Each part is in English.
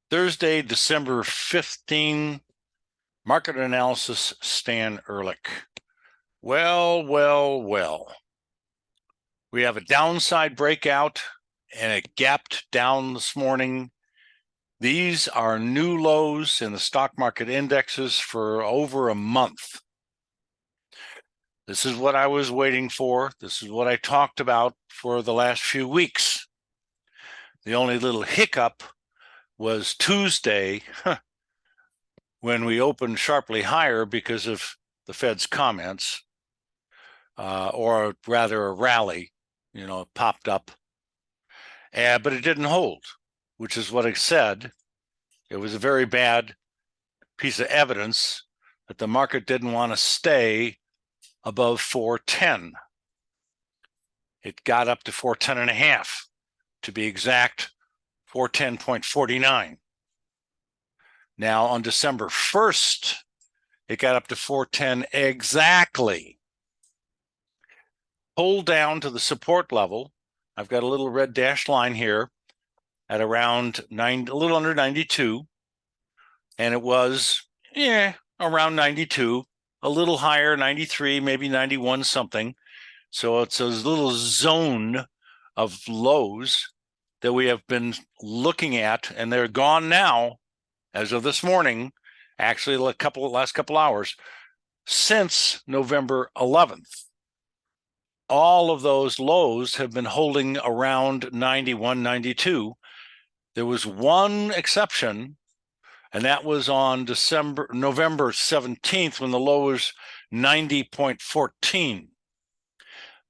Thursday, December 15, market analysis, Stan Ehrlich. Well. We have a downside breakout and it gapped down this morning. These are new lows in the stock market indexes for over a month. This is what I was waiting for. This is what I talked about for the last few weeks. The only little hiccup was Tuesday when we opened sharply higher because of the Fed's comments, or rather a rally, it popped up, but it didn't hold, which is what I said. It was a very bad piece of evidence that the market didn't want to stay above 410. It got up to 410 and a half, to be exact, 410.49. Now on December 1st, it got up to 410 exactly. Pulled down to the support level. I've got a little red dashed line here at around a little under 92. And it was, around 92, a little higher, 93, maybe 91 something. So it's a little zone of lows that we have been looking at, and they're gone now as of this morning, actually last couple hours, since November 11th. All of those lows have been holding around 91, 92. There was one exception, and that was on November 17th, when the low was 90.14.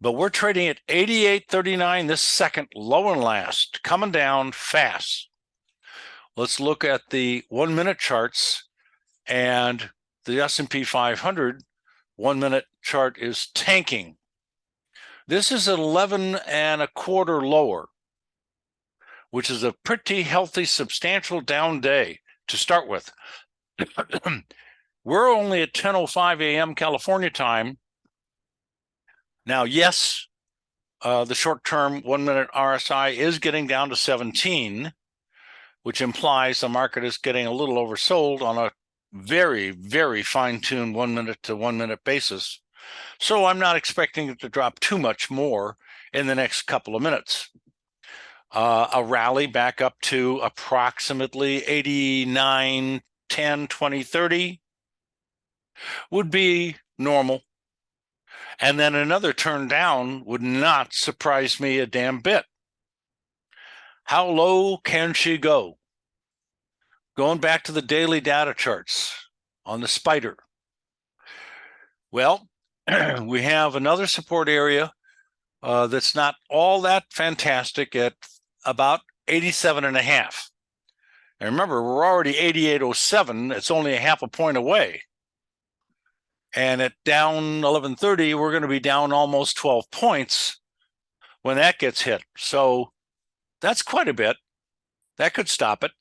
But we're trading at 88.39, this second low and last, coming down fast. Let's look at the 1 minute charts, and the S&P 500 1 minute chart is tanking. This is 11 1/4 lower, which is a pretty healthy, substantial down day to start with. We're only at 10:05 a.m. California time. Now, yes, the short-term 1 minute RSI is getting down to 17, which implies the market is getting a little oversold on a very, very fine-tuned 1 minute to 1 minute basis. So I'm not expecting it to drop too much more in the next couple of minutes. A rally back up to approximately 89, 10, 20, 30 would be normal. And then another turn down would not surprise me a damn bit. How low can she go? Going back to the daily data charts on the spider. Well, we have another support area that's not all that fantastic at about 87 and a half. And remember, we're already 88.07. It's only a half a point away. And at down 1130, we're going to be down almost 12 points when that gets hit. So that's quite a bit. That could stop it.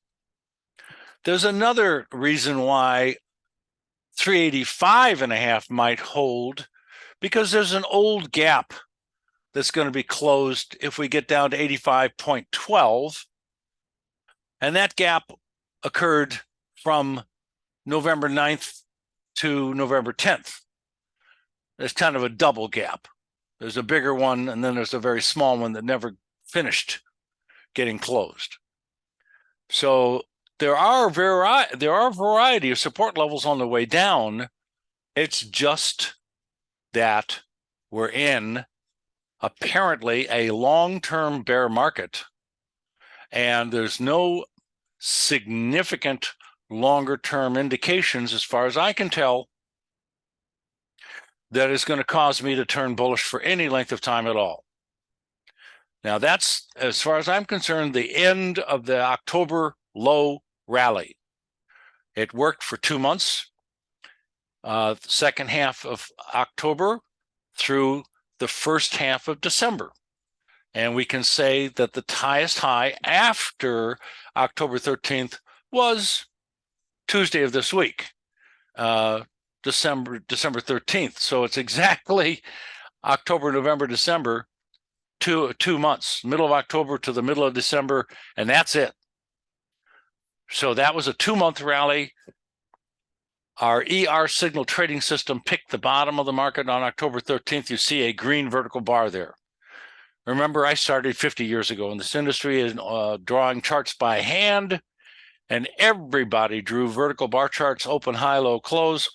There's another reason why 385 and a half might hold, because there's an old gap that's going to be closed if we get down to 85.12. And that gap occurred from November 9th to November 10th. There's kind of a double gap. There's a bigger one, and then there's a very small one that never finished getting closed. So there are a variety of support levels on the way down. It's just that we're in apparently a long-term bear market, and there's no significant longer-term indications, as far as I can tell, that is going to cause me to turn bullish for any length of time at all. Now, that's, as far as I'm concerned, the end of the October low rally. It worked for 2 months, the second half of October through the first half of December. And we can say that the highest high after October 13th was Tuesday of this week, December 13th. So it's exactly October, November, December, 2 months, middle of October to the middle of December, and that's it. So that was a 2-month rally. Our ER signal trading system picked the bottom of the market on October 13th. You see a green vertical bar there. Remember, I started 50 years ago in this industry in drawing charts by hand, and everybody drew vertical bar charts, open, high, low, close.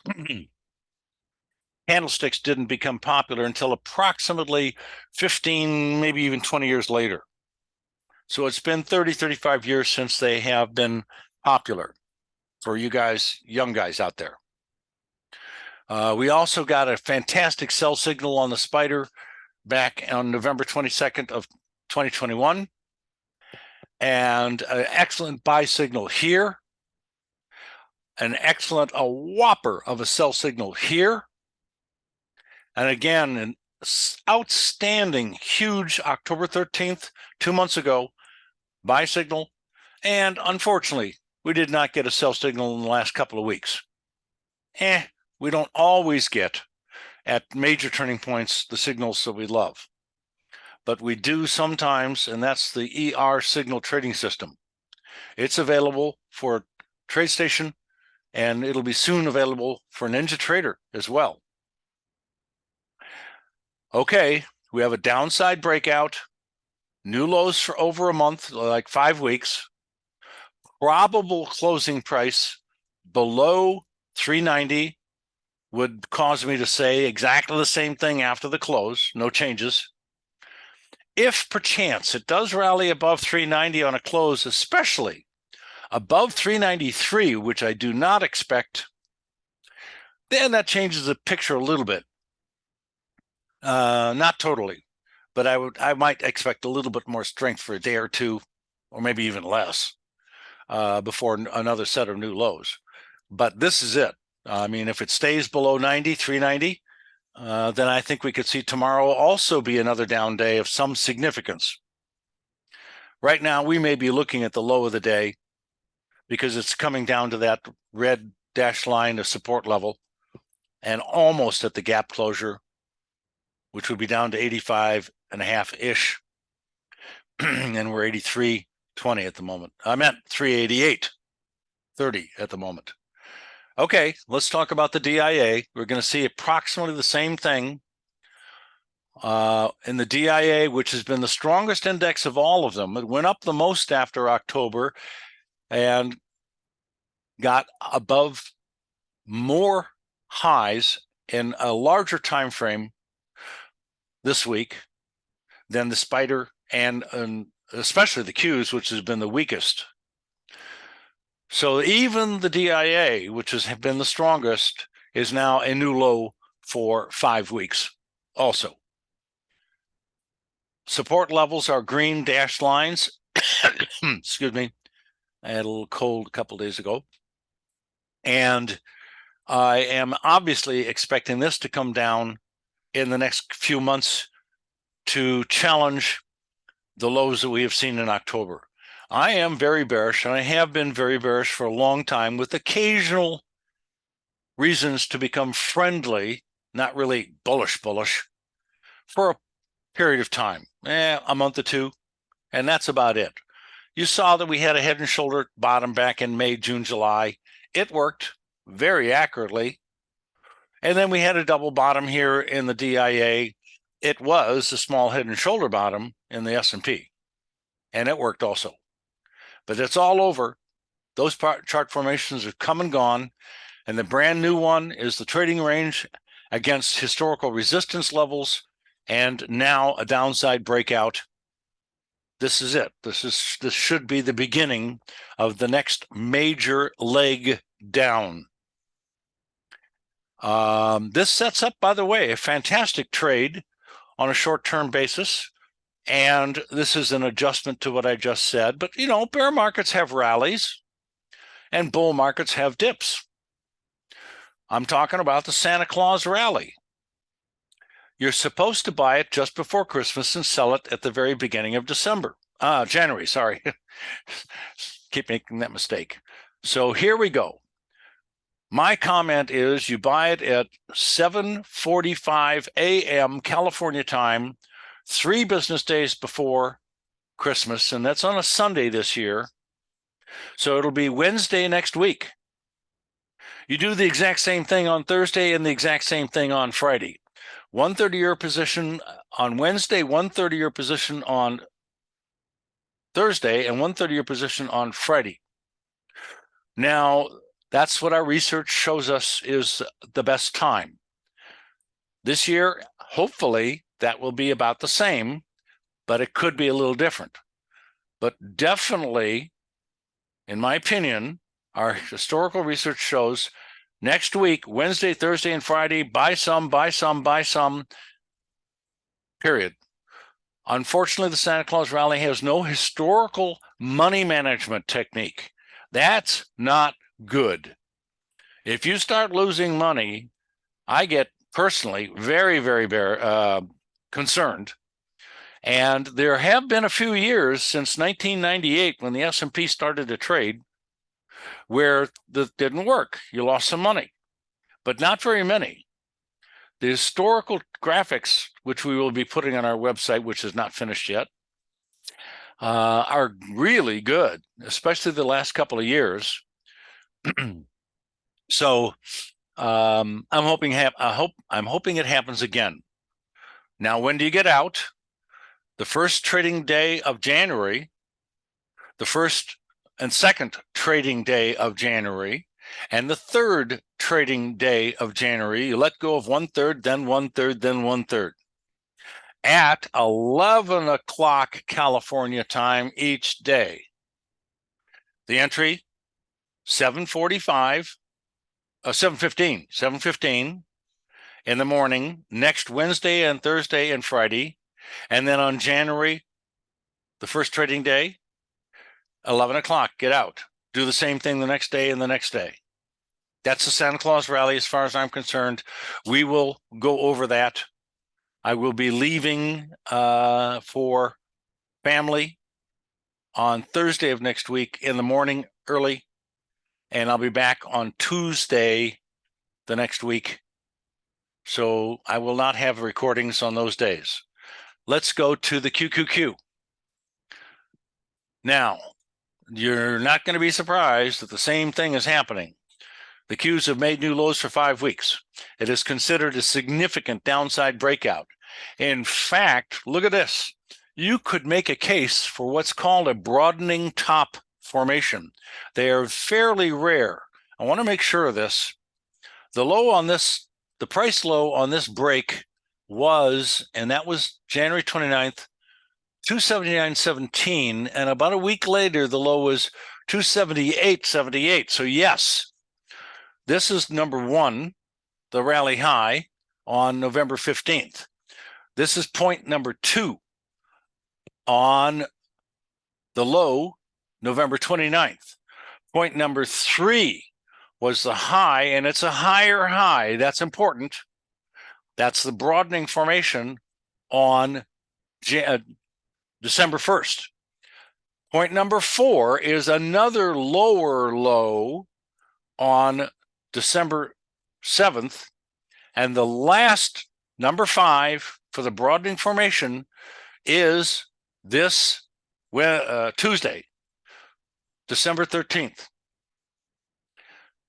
Candlesticks didn't become popular until approximately 15, maybe even 20 years later. So it's been 30, 35 years since they have been popular for you guys, young guys out there. We also got a fantastic sell signal on the spider back on November 22nd of 2021, and an excellent buy signal here, a whopper of a sell signal here, and again, an outstanding, huge October 13th, 2 months ago, buy signal, and unfortunately, we did not get a sell signal in the last couple of weeks. We don't always get, at major turning points, the signals that we love. But we do sometimes, and that's the ER signal trading system. It's available for TradeStation, and it'll be soon available for Ninja Trader as well. Okay, we have a downside breakout, new lows for over a month, like 5 weeks, probable closing price below 390 would cause me to say exactly the same thing after the close, no changes. If perchance it does rally above 390 on a close, especially above 393, which I do not expect, then that changes the picture a little bit. Not totally, but I might expect a little bit more strength for a day or two, or maybe even less, before another set of new lows. But this is it. I mean, if it stays below 390, then I think we could see tomorrow also be another down day of some significance. Right now, we may be looking at the low of the day because it's coming down to that red dashed line of support level and almost at the gap closure, which would be down to 85.5-ish. And we're 83.20 at the moment. I'm at 388.30 at the moment. Okay, let's talk about the DIA. We're going to see approximately the same thing in the DIA, which has been the strongest index of all of them. It went up the most after October and got above more highs in a larger time frame this week than the spider and especially the Qs, which has been the weakest. So even the DIA, which has been the strongest, is now a new low for 5 weeks also. Support levels are green dashed lines. Excuse me. I had a little cold a couple days ago. And I am obviously expecting this to come down in the next few months to challenge the lows that we have seen in October. I am very bearish, and I have been very bearish for a long time, with occasional reasons to become friendly, not really bullish, for a period of time, a month or two, and that's about it. You saw that we had a head and shoulder bottom back in May, June, July. It worked very accurately. And then we had a double bottom here in the DIA. It was a small head and shoulder bottom in the S&P, and it worked also. But it's all over. Those chart formations have come and gone, and the brand new one is the trading range against historical resistance levels, and now a downside breakout. This is it. This should be the beginning of the next major leg down. This sets up, by the way, a fantastic trade on a short-term basis. And this is an adjustment to what I just said. But, you know, bear markets have rallies and bull markets have dips. I'm talking about the Santa Claus Rally. You're supposed to buy it just before Christmas and sell it at the very beginning of January, sorry. Keep making that mistake. So here we go. My comment is you buy it at 7:45 a.m. California time, 3 business days before Christmas, and that's on a Sunday this year. So it'll be Wednesday next week. You do the exact same thing on Thursday and the exact same thing on Friday. 1/3 of your position on Wednesday, 1/3 of your position on Thursday, and 1/3 of your position on Friday. Now, that's what our research shows us is the best time. This year, hopefully, that will be about the same, but it could be a little different. But definitely, in my opinion, our historical research shows next week, Wednesday, Thursday, and Friday, buy some, buy some, buy some, period. Unfortunately, the Santa Claus Rally has no historical money management technique. That's not good. If you start losing money, I get personally very, very, very concerned. And there have been a few years since 1998 when the S&P started to trade where that didn't work. You lost some money, but not very many. The historical graphics, which we will be putting on our website, which is not finished yet, are really good, especially the last couple of years. So I'm hoping it happens again. Now, when do you get out? The first trading day of January, the first and second trading day of January, and the third trading day of January. You let go of 1/3, then 1/3, then 1/3. At 11 o'clock California time each day. The entry, 7:15 in the morning, next Wednesday and Thursday and Friday. And then on January, the first trading day, 11 o'clock, get out. Do the same thing the next day and the next day. That's the Santa Claus Rally as far as I'm concerned. We will go over that. I will be leaving for family on Thursday of next week in the morning early, and I'll be back on Tuesday the next week. So I will not have recordings on those days. Let's go to the QQQ. Now, you're not going to be surprised that the same thing is happening. The Qs have made new lows for 5 weeks. It is considered a significant downside breakout. In fact, look at this. You could make a case for what's called a broadening top formation. They are fairly rare. I want to make sure of this. The low on this, the price low on this break was, and that was January 29th, 279.17, and about a week later, the low was 278.78. So yes, this is number one, the rally high on November 15th. This is point number 2 on the low, November 29th. Point number 3 was the high, and it's a higher high. That's important. That's the broadening formation on December 1st. Point number 4 is another lower low on December 7th. And the last, number 5, for the broadening formation is this Tuesday, December 13th.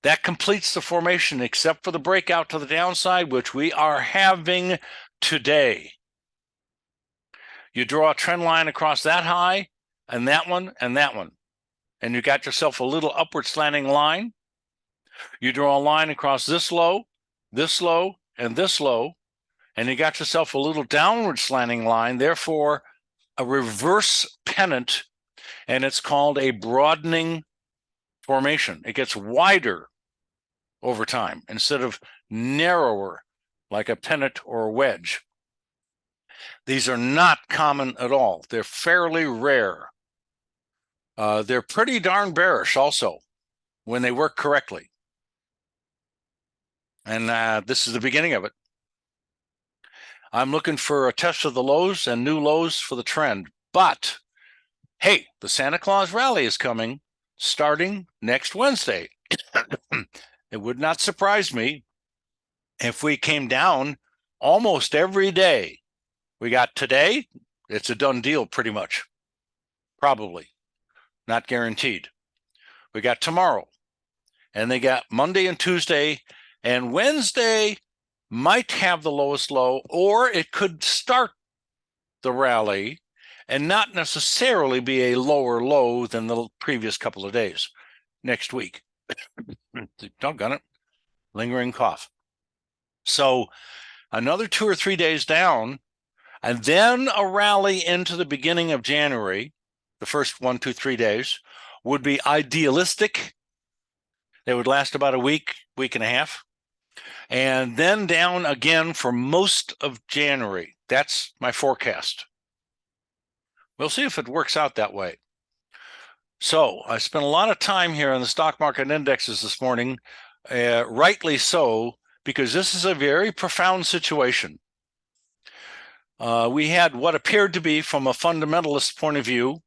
That completes the formation except for the breakout to the downside, which we are having today. You draw a trend line across that high and that one and that one. And you got yourself a little upward slanting line. You draw a line across this low, and this low, and you got yourself a little downward slanting line, therefore a reverse pennant, and it's called a broadening formation. It gets wider over time instead of narrower like a pennant or a wedge. These are not common at all. They're fairly rare. They're pretty darn bearish also when they work correctly. And this is the beginning of it. I'm looking for a test of the lows and new lows for the trend. But, hey, the Santa Claus Rally is coming starting next Wednesday. It would not surprise me if we came down almost every day. We got today, it's a done deal pretty much. Probably. Not guaranteed. We got tomorrow, and they got Monday and Tuesday, and Wednesday might have the lowest low, or it could start the rally and not necessarily be a lower low than the previous couple of days next week. Doggone it. Lingering cough. So another 2 or 3 days down, and then a rally into the beginning of January, the first 1, 2, 3 days, would be idealistic. They would last about a week, week and a half, and then down again for most of January. That's my forecast. We'll see if it works out that way. So I spent a lot of time here on the stock market indexes this morning, rightly so, because this is a very profound situation. We had what appeared to be, from a fundamentalist point of view,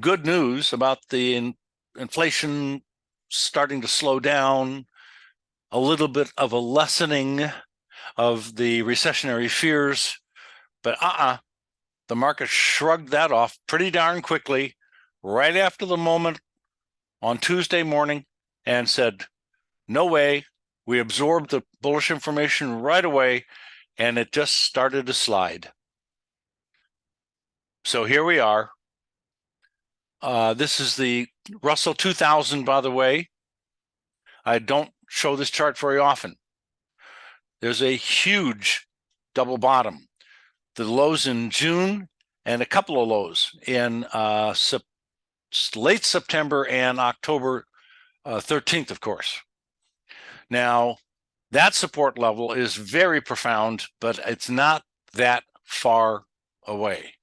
good news about the inflation starting to slow down, a little bit of a lessening of the recessionary fears, but the market shrugged that off pretty darn quickly right after the moment on Tuesday morning and said, no way. We absorbed the bullish information right away, and it just started to slide. So here we are. This is the Russell 2000, by the way. I don't show this chart very often. There's a huge double bottom. The lows in June and a couple of lows in late September and October 13th, of course. Now, that support level is very profound, but it's not that far away.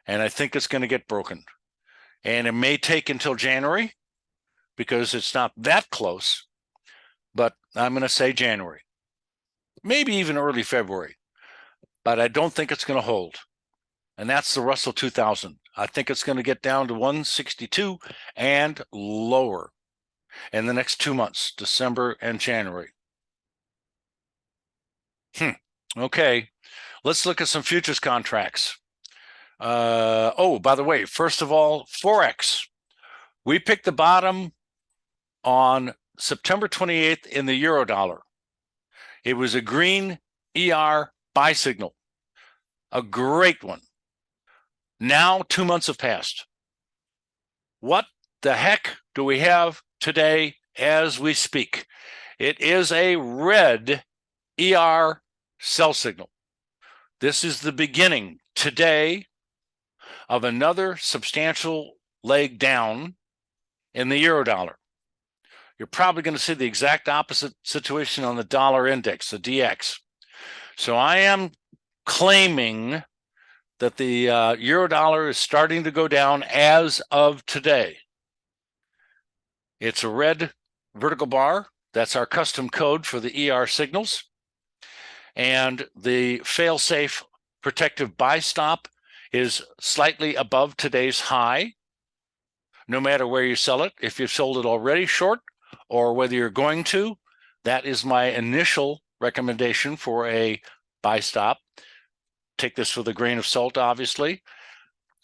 And I think it's going to get broken. And it may take until January because it's not that close, but I'm going to say January, maybe even early February, but I don't think it's going to hold. And that's the Russell 2000. I think it's going to get down to 162 and lower in the next 2 months, December and January. Okay, let's look at some futures contracts. Oh, by the way, first of all, forex. We picked the bottom on September 28th in the euro dollar. It was a green ER buy signal, a great one. Now 2 months have passed. What the heck do we have today as we speak? It is a red ER sell signal. This is the beginning today of another substantial leg down in the euro dollar. You're probably going to see the exact opposite situation on the dollar index, the DX. So I am claiming that the euro dollar is starting to go down as of today. It's a red vertical bar. That's our custom code for the ER signals. And the fail-safe protective buy stop is slightly above today's high, no matter where you sell it. If you've sold it already short, or whether you're going to, that is my initial recommendation for a buy stop. Take this with a grain of salt, obviously.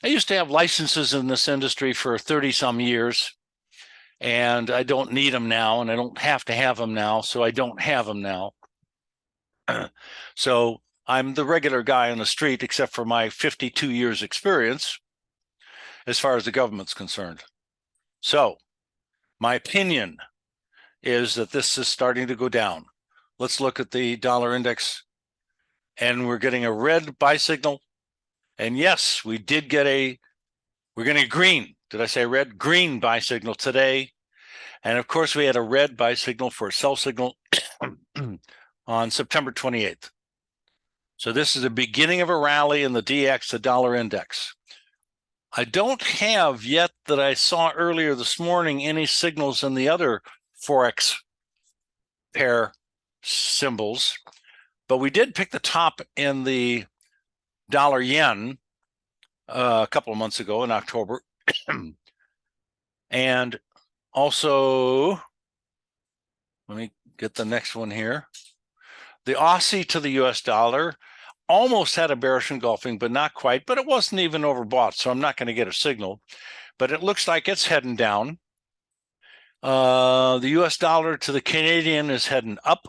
I used to have licenses in this industry for 30-some years, and I don't need them now, and I don't have to have them now, so I don't have them now. So I'm the regular guy on the street, except for my 52 years experience as far as the government's concerned. So my opinion is that this is starting to go down. Let's look at the dollar index, and we're getting a red buy signal. And yes, we did get we're getting a green. Did I say red? Green buy signal today. And of course, we had a red buy signal for a sell signal on September 28th. So this is the beginning of a rally in the DX, the dollar index. I don't have yet, that I saw earlier this morning, any signals in the other forex pair symbols, but we did pick the top in the dollar yen a couple of months ago in October. And also, let me get the next one here. The Aussie to the US dollar almost had a bearish engulfing, but not quite, but it wasn't even overbought, so I'm not going to get a signal. But it looks like it's heading down. The US dollar to the Canadian is heading up.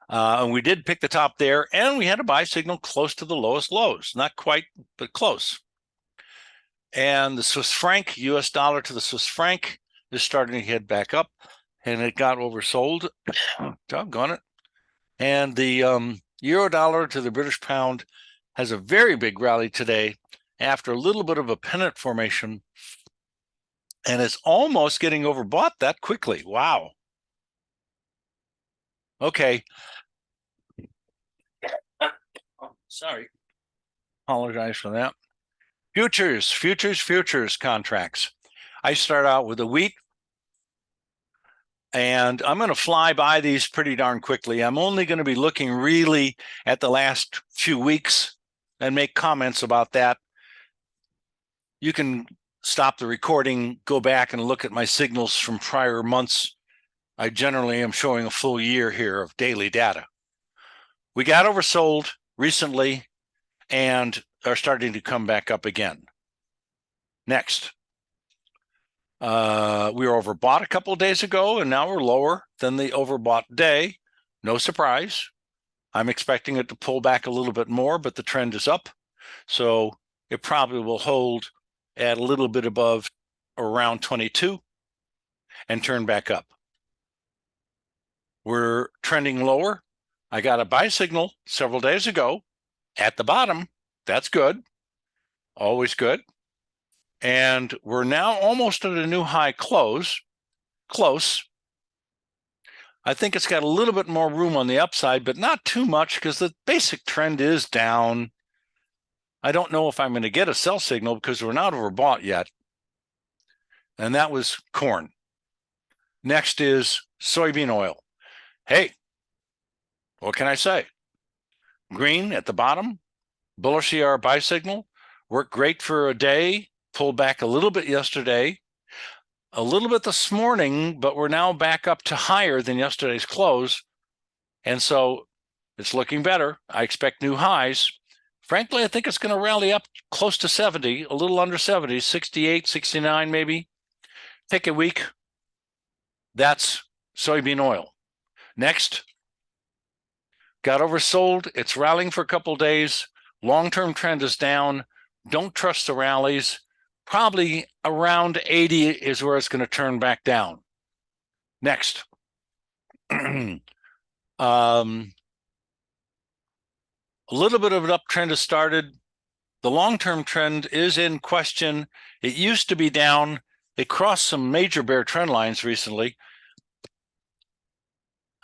And we did pick the top there, and we had a buy signal close to the lowest lows. Not quite, but close. And the Swiss franc, US dollar to the Swiss franc, is starting to head back up, and it got oversold. Doggone it. And the euro dollar to the British pound has a very big rally today after a little bit of a pennant formation, and it's almost getting overbought that quickly. Wow. Okay. Sorry. Apologize for that. Futures contracts. I start out with the wheat, and I'm going to fly by these pretty darn quickly. I'm only going to be looking really at the last few weeks and make comments about that. You can stop the recording, go back and look at my signals from prior months. I generally am showing a full year here of daily data. We got oversold recently and are starting to come back up again. Next. We were overbought a couple of days ago, and now we're lower than the overbought day. No surprise. I'm expecting it to pull back a little bit more, but the trend is up. So it probably will hold at a little bit above around 22 and turn back up. We're trending lower. I got a buy signal several days ago at the bottom. That's good. Always good. And we're now almost at a new high close. Close. I think it's got a little bit more room on the upside, but not too much because the basic trend is down. I don't know if I'm going to get a sell signal because we're not overbought yet. And that was corn. Next is soybean oil. Hey, what can I say? Green at the bottom, bullish ER buy signal, worked great for a day, pulled back a little bit yesterday, a little bit this morning, but we're now back up to higher than yesterday's close. And so it's looking better. I expect new highs. Frankly, I think it's going to rally up close to 70, a little under 70, 68, 69 maybe. Pick a week. That's soybean oil. Next, got oversold. It's rallying for a couple of days. Long-term trend is down. Don't trust the rallies. Probably around 80 is where it's going to turn back down. Next. A little bit of an uptrend has started. The long-term trend is in question. It used to be down. It crossed some major bear trend lines recently.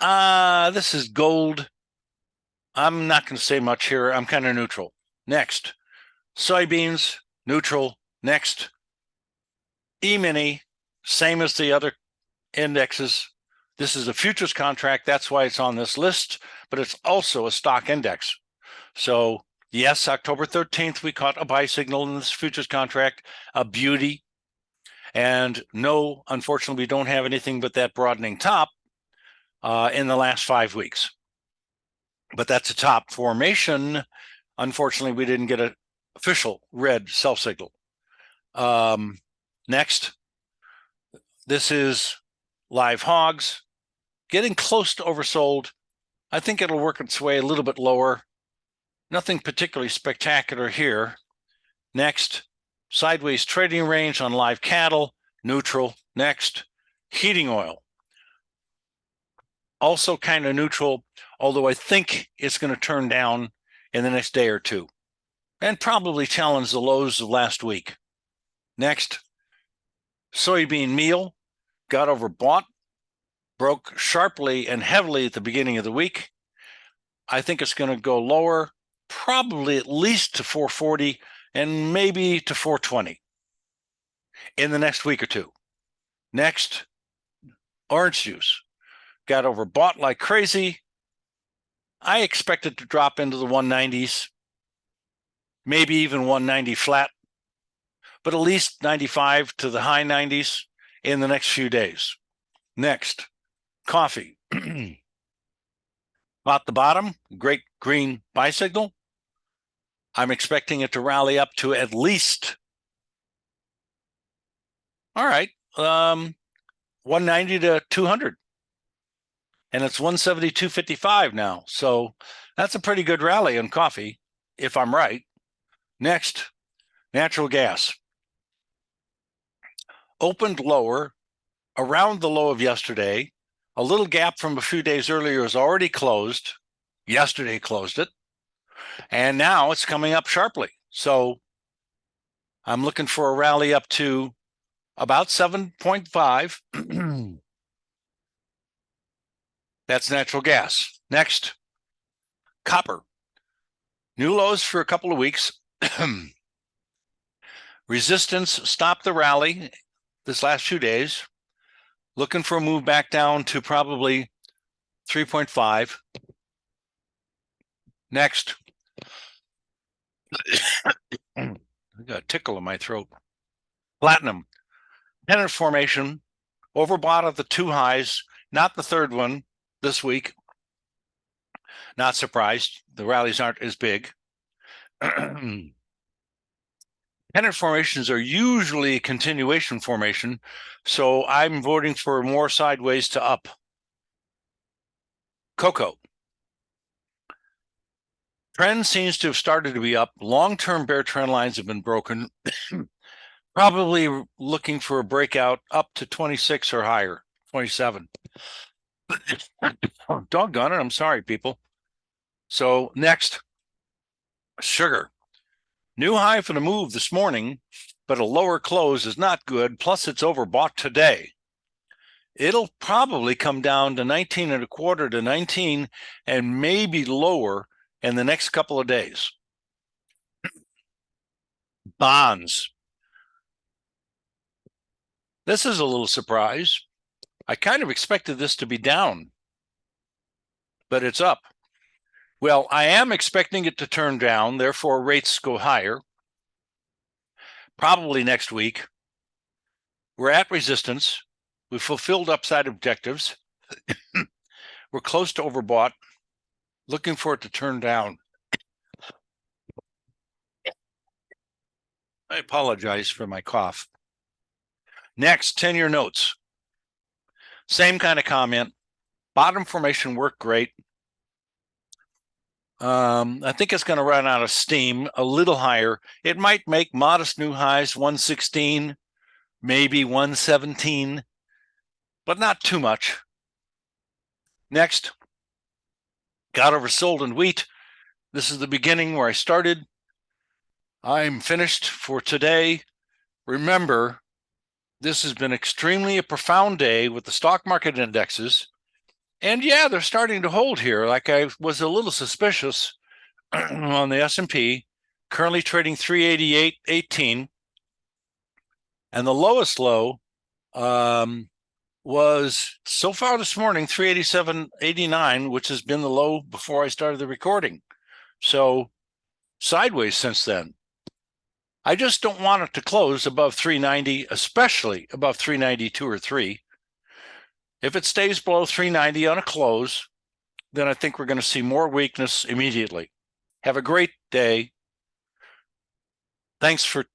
This is gold. I'm not going to say much here. I'm kind of neutral. Next, soybeans, neutral. Next, E-mini, same as the other indexes. This is a futures contract. That's why it's on this list, but it's also a stock index. So yes, October 13th, we caught a buy signal in this futures contract, a beauty. And no, unfortunately, we don't have anything but that broadening top in the last 5 weeks. But that's a top formation. Unfortunately, we didn't get an official red sell signal. Next, this is live hogs, getting close to oversold. I think it'll work its way a little bit lower. Nothing particularly spectacular here. Next, sideways trading range on live cattle, neutral. Next, heating oil. Also kind of neutral, although I think it's going to turn down in the next day or two and probably challenge the lows of last week. Next, soybean meal got overbought, broke sharply and heavily at the beginning of the week. I think it's going to go lower, probably at least to 440 and maybe to 420 in the next week or two. Next, orange juice got overbought like crazy. I expect it to drop into the 190s, maybe even 190 flat, but at least 95 to the high 90s in the next few days. Next, coffee. At the bottom, great green buy signal. I'm expecting it to rally up to at least All right. 190 to 200. And it's 172.55 now. So that's a pretty good rally on coffee, if I'm right. Next, natural gas. Opened lower around the low of yesterday. A little gap from a few days earlier is already closed. Yesterday closed it. And now it's coming up sharply. So I'm looking for a rally up to about 7.5. That's natural gas. Next, copper. New lows for a couple of weeks. Resistance stopped the rally this last few days. Looking for a move back down to probably 3.5. Next, I got a tickle in my throat. Platinum. Pennant formation. Overbought at the two highs, not the third one this week. Not surprised. The rallies aren't as big. Pennant formations are usually a continuation formation, so I'm voting for more sideways to up. Cocoa. Trend seems to have started to be up. Long-term bear trend lines have been broken. Probably looking for a breakout up to 26 or higher, 27. Oh, doggone it. I'm sorry, people. So next, sugar. New high for the move this morning, but a lower close is not good. Plus, it's overbought today. It'll probably come down to 19 and a quarter to 19 and maybe lower in the next couple of days. Bonds. This is a little surprise. I kind of expected this to be down, but it's up. Well, I am expecting it to turn down, therefore rates go higher. Probably next week. We're at resistance. We've fulfilled upside objectives. We're close to overbought. Looking for it to turn down. I apologize for my cough. Next, 10-year notes. Same kind of comment. Bottom formation worked great. I think it's going to run out of steam a little higher. It might make modest new highs, 116, maybe 117, but not too much. Next, got oversold in wheat. This is the beginning where I started. I'm finished for today. Remember, this has been extremely a profound day with the stock market indexes. And yeah, they're starting to hold here. Like I was a little suspicious on the S&P, currently trading 388.18. And the lowest low was so far this morning 387.89, which has been the low before I started the recording. So sideways since then. I just don't want it to close above 390, especially above 392 or 3. If it stays below 390 on a close, then I think we're going to see more weakness immediately. Have a great day. Thanks for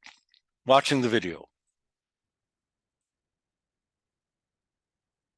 watching the video.